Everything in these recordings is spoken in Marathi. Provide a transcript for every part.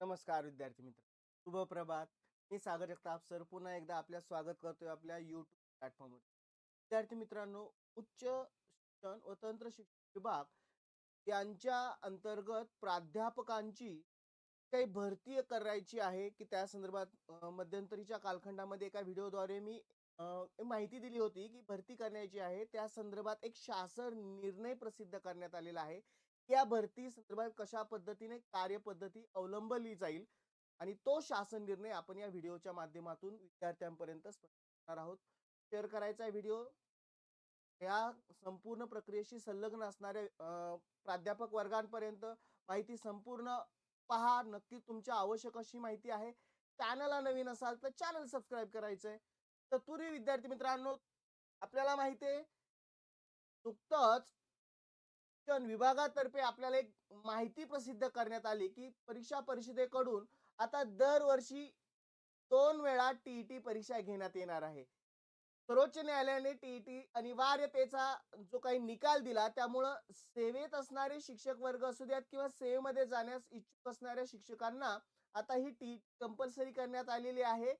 नमस्कार विद्यार्थी मित्र. शुभ प्रभात. मी सागर जगताप सर पुन्हा एकदा आपल्या स्वागत करतोय आपल्या YouTube प्लॅटफॉर्मवर. विद्यार्थी मित्रांनो, उच्च शिक्षण व तंत्र शिक्षण विभाग यांच्या अंतर्गत प्राध्यापकांची काही भरती करायची आहे की त्या संदर्भात मध्यंतरीच्या कालखंडामध्ये एका व्हिडिओद्वारे मी माहिती दिली होती की भरती करण्याची आहे. त्या संदर्भात एक शासन निर्णय प्रसिद्ध करण्यात आलेला आहे. या भरती संदर्भात कशा पद्धतीने कार्यपद्धती अवलंबली जाईल आणि तो शासन निर्णय आपण या व्हिडिओच्या माध्यमातून विद्यार्थ्यांपर्यंत स्पष्ट करणार आहोत. शेअर करायचा व्हिडिओ या संपूर्ण प्रक्रियेशी संलग्न असणाऱ्या प्राध्यापक वर्गांपर्यंत माहिती संपूर्ण पहा. नक्की तुमच्या आवश्यक अशी माहिती आहे. चॅनलला नवीन असाल तर चॅनल सबस्क्राईब करायचंय. तत्पूर्वी विद्यार्थी मित्रांनो, आपल्याला माहिती आहे नुकतंच शिक्षण विभागातर्फे आपल्याला एक माहिती प्रसिद्ध करण्यात आली की परीक्षा परिषदेकडून आता दरवर्षी 2 वेळा टीईटी परीक्षा घेण्यात येणार आहे. सर्वोच्च न्यायालयाने टीईटी अनिवार्यतेचा जो काही निकाल दिला, त्यामुळं सेवेत असणारे शिक्षक वर्ग असू द्यात किंवा सेवेमध्ये जाण्यास इच्छुक असणाऱ्या शिक्षकांना आता ही टीईटी कंपल्सरी करण्यात आलेली आहे.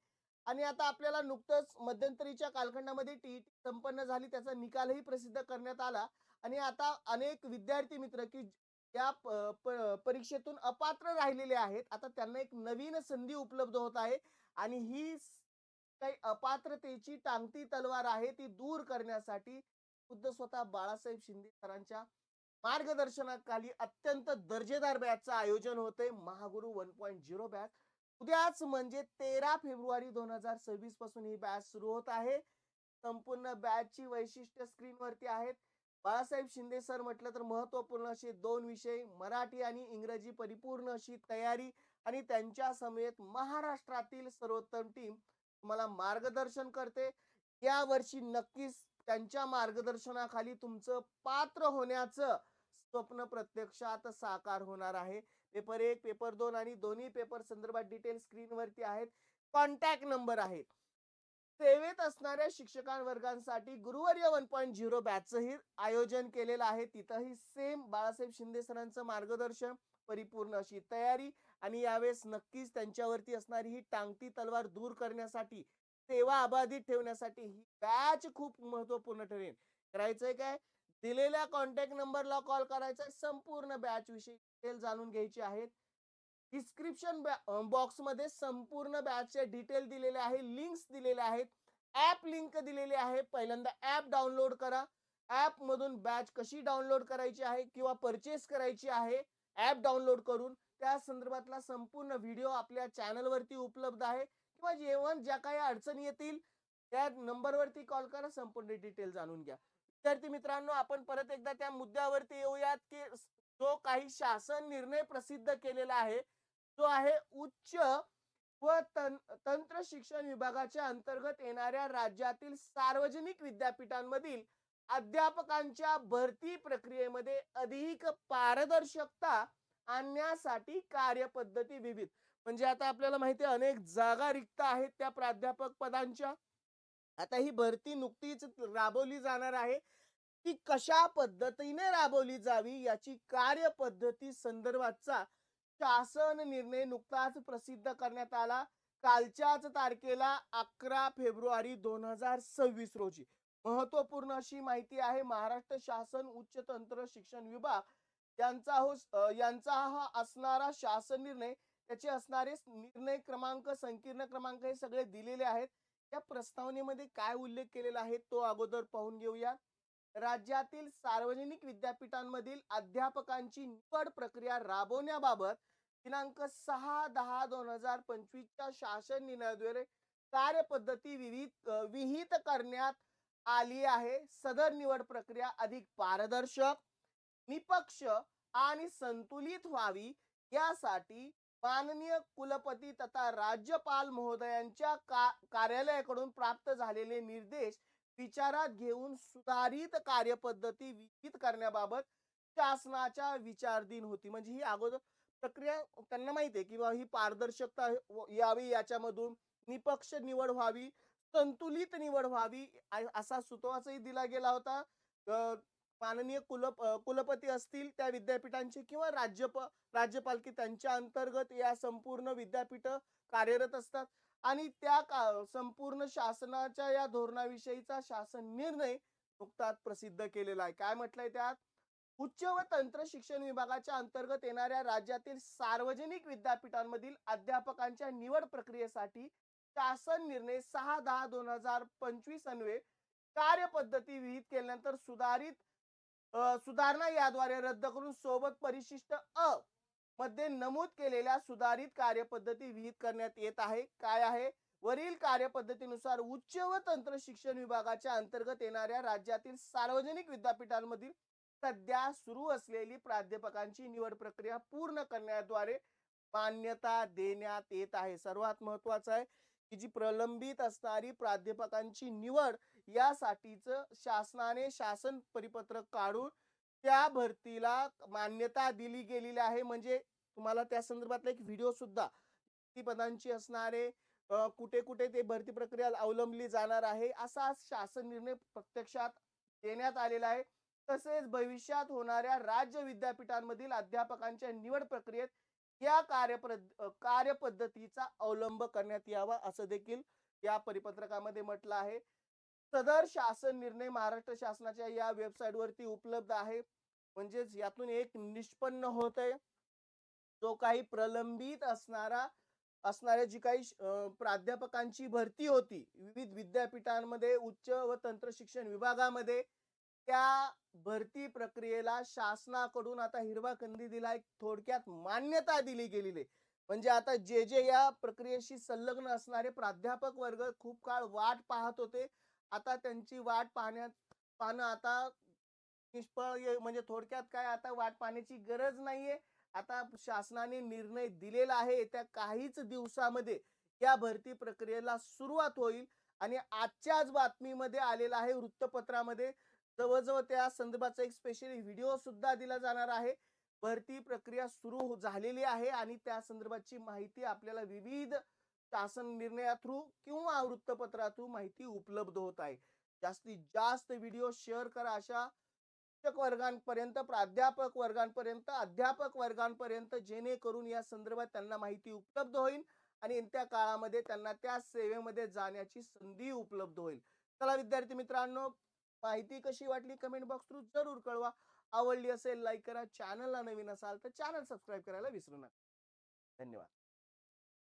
आणि आता आपल्याला नुकतंच मध्यंतरीच्या कालखंडामध्ये टीईटी संपन्न झाली, त्याचा निकालही प्रसिद्ध करण्यात आला. आणि आता अनेक विद्यार्थी मित्र की या परीक्षेतून अपात्र राहिलेले आहेत, आता त्यांना एक नवीन संधी उपलब्ध होत आहे. आणि ही काही अपात्रतेची टांगती तलवार आहे ती दूर करण्यासाठी खुद्द स्वतः बाळासाहेब शिंदे सरांच्या मार्गदर्शनाखाली अत्यंत दर्जेदार बॅचचं आयोजन होते, महागुरु 1.0 बॅच. उद्याच म्हणजे 13 फेब्रुवारी 2026 पासून ही बॅच सुरू होत आहे. संपूर्ण बॅचची वैशिष्ट्य स्क्रीनवरती आहेत. बाळासाहेब शिंदे सर म्हटलं तर महत्वपूर्ण असे 2 विषय, मराठी आणि इंग्रजी परिपूर्ण अशी तयारी आणि त्यांच्या समेत महाराष्ट्रातील सर्वोत्तम टीम तुम्हाला मार्गदर्शन करते. या वर्षी नक्कीच त्यांच्या मार्गदर्शनाखाली तुमचं पात्र होण्याचं स्वप्न प्रत्यक्षात साकार होणार आहे. पेपर 1, पेपर 2 आणि दोन्ही पेपर संदर्भात डिटेल स्क्रीनवरती आहेत. कॉन्टॅक्ट नंबर आहेत. सेवेत असणाऱ्या शिक्षकांवर्गांसाठी गुरुवर्य 1.0 बॅचचंही आयोजन केलेलं आहे. तिथंही सेम बाळासाहेब शिंदे सरांचं मार्गदर्शन, परिपूर्ण अशी तयारी आणि यावेळेस नक्कीच त्यांच्यावरती असणारी ही टांगती तलवार दूर करण्यासाठी, सेवा अबाधित ठेवण्यासाठी ही बॅच खूप महत्वपूर्ण ठरेल. करायचंय काय? दिलेल्या कॉन्टॅक्ट नंबरला कॉल करायचा, संपूर्ण बॅच विषयी डिटेल जाणून घ्यायची आहेत. डिस्क्रिप्शन बॉक्समध्ये संपूर्ण बॅचचे डिटेल दिलेले आहे, लिंक्स दिलेल्या आहेत, ऍप लिंक दिलेली आहे. पहिल्यांदा ऍप डाउनलोड करा. ऍप मधून बॅच कशी डाउनलोड करायची आहे किंवा परचेस करायची आहे ऍप डाउनलोड करून, त्या संदर्भातला संपूर्ण व्हिडिओ आपल्या चॅनलवरती उपलब्ध आहे. किंवा जेव्हा ज्या काही अडचणी येतील त्या नंबरवरती कॉल करा, संपूर्ण डिटेल जाणून घ्या. विद्यार्थी मित्रांनो, आपण परत एकदा त्या मुद्द्यावरती येऊयात की जो काही शासन निर्णय प्रसिद्ध केलेला आहे, जो आहे उच्च व तंत्र शिक्षण विभागाच्या अंतर्गत येणाऱ्या राज्यातील सार्वजनिक विद्यापीठांमधील अध्यापकांच्या भरती प्रक्रियेमध्ये अधिक पारदर्शकता आणण्यासाठी कार्यपद्धती विविध. म्हणजे आता आपल्याला माहिती आहे अनेक जागा रिक्त आहेत त्या प्राध्यापक पदांच्या. आता ही भरती नुकतीच राबवली जाणार आहे. ती कशा पद्धतीने राबवली जावी याची कार्यपद्धती संदर्भातचा शासन निर्णय नुकताच प्रसिद्ध करण्यात आला. कालच्याच तारखेला 11 फेब्रुवारी 2026 रोजी महत्वपूर्ण अशी माहिती आहे. महाराष्ट्र शासन उच्च तंत्र शिक्षण विभाग यांचा हा असणारा शासन निर्णय, त्याचे असणारे निर्णय क्रमांक, संकीर्ण क्रमांक हे सगळे दिलेले आहेत. या प्रस्तावनेमध्ये काय उल्लेख केलेला आहे तो अगोदर पाहून घेऊया. राज्यातील सार्वजनिक विद्यापीठांमधील अध्यापकांची निवड प्रक्रिया राबवण्याबाबत दिनांक 6/10/2025 च्या शासन निर्णयाद्वारे कार्यपद्धती विहित करण्यात आली आहे. सदर निवड प्रक्रिया अधिक पारदर्शक, निपक्ष आणि संतुलित व्हावी यासाठी माननीय कुलपती तथा राज्यपाल महोदयांच्या कार्यालयाकडून प्राप्त झालेले निर्देश विचारात घेऊन सुधारित कार्यपद्धती विहित करण्याबाबत शासनाच्या विचारधीन होती. म्हणजे ही अगोदर प्रक्रिया त्यांना माहिती आहे किंवा ही पारदर्शकता यावी, याच्यामधून निपक्ष निवड व्हावी, संतुलित निवड व्हावी असा सुतोवाचही दिला गेला होता. माननीय कुलपती असतील त्या विद्यापीठांचे किंवा राज्यपाल की त्यांच्या अंतर्गत या संपूर्ण विद्यापीठ कार्यरत असतात आणि त्या संपूर्ण शासनाच्या या धोरणाविषयीचा शासन निर्णय नुकताच प्रसिद्ध केलेला आहे. काय म्हटलंय त्यात? उच्च व तंत्र शिक्षण विभागाच्या अंतर्गत येणाऱ्या राज्यातील सार्वजनिक विद्यापीठांमधील अध्यापकांच्या निवड प्रक्रियेसाठी शासन निर्णय 6/10/2025 अन्वये कार्यपद्धती विहित केल्यानंतर सुधारणा याद्वारे रद्द करून सोबत परिशिष्ट अ मध्ये नमूद केलेल्या सुधारित कार्यपद्धती विहित करण्यात येत आहे. काय आहे? वरील कार्यपद्धतीनुसार उच्च व तंत्र शिक्षण विभागाच्या अंतर्गत येणाऱ्या राज्यातील सार्वजनिक विद्यापीठांमधील सध्या सुरू असलेली प्राध्यापकांची निवड प्रक्रिया पूर्ण करण्याद्वारे मान्यता देण्यात येत आहे. सर्वात महत्वाचं आहे की जी प्रलंबित असणारी प्राध्यापकांची निवड यासाठीच शासनाने शासन परिपत्रक काढून त्या भरतीला मान्यता दिली गेलेली आहे. म्हणजे तुम्हाला त्या संदर्भातला एक व्हिडिओ सुद्धा किती पदांची असणारे कुठे कुठे ते भरती प्रक्रिया अवलंबली जाणार आहे असा शासन निर्णय प्रत्यक्षात देण्यात आलेला आहे. तसेच भविष्यात होणाऱ्या राज्य विद्यापीठांमधील अध्यापकांच्या निवड प्रक्रियेत या कार्यपद्धतीचा अवलंब करण्यात यावा असं देखील या परिपत्रकामध्ये म्हटलं आहे. सदर शासन निर्णय महाराष्ट्र शासनाच्या या वेबसाईट वरती उपलब्ध आहे. म्हणजेच यातून एक निष्पन्न होतंय जो काही प्रलंबित असणाऱ्या जी काही प्राध्यापकांची भरती होती विविध विद्यापीठांमध्ये उच्च व तंत्र शिक्षण विभागामध्ये त्या भरती प्रक्रियेला शासनाकडून आता हिरवा कंदी दिलाय. थोडक्यात मान्यता दिली गेलेली आहे. म्हणजे आता जे या प्रक्रियेशी संलग्न असणारे प्राध्यापक वर्ग खूप काळ वाट पाहत होते, आता त्यांची वाट पाहणं आता निष्फळ म्हणजे थोडक्यात काय आता वाट पाहण्याची गरज नाहीये. आता शासनाने निर्णय दिलेला आहे. येत्या काहीच दिवसामध्ये या भरती प्रक्रियेला सुरुवात होईल आणि आजच्याच बातमीमध्ये आलेला आहे वृत्तपत्रामध्ये जवळजवळ त्या संदर्भाचा एक स्पेशल व्हिडिओ सुद्धा दिला जाणार आहे. भरती प्रक्रिया सुरू झालेली आहे आणि त्या संदर्भाची माहिती आपल्याला विविध शासन निर्णया थ्रू किंवा वृत्तपत्रातून माहिती उपलब्ध होत आहे. जास्तीत जास्त व्हिडिओ शेअर करा अशा शिक्षक वर्गांपर्यंत, प्राध्यापक वर्गांपर्यंत, अध्यापक वर्गांपर्यंत, जेणेकरून या संदर्भात त्यांना माहिती उपलब्ध होईल आणि येत्या काळामध्ये त्यांना त्या सेवेमध्ये जाण्याची संधी उपलब्ध होईल. चला विद्यार्थी मित्रांनो, माहिती कशी वाटली कमेंट बॉक्स थ्रू जरूर कळवा. आवडली असेल लाईक करा. चॅनलला नवीन असाल तर चॅनल सबस्क्राईब करायला विसरू नका. धन्यवाद.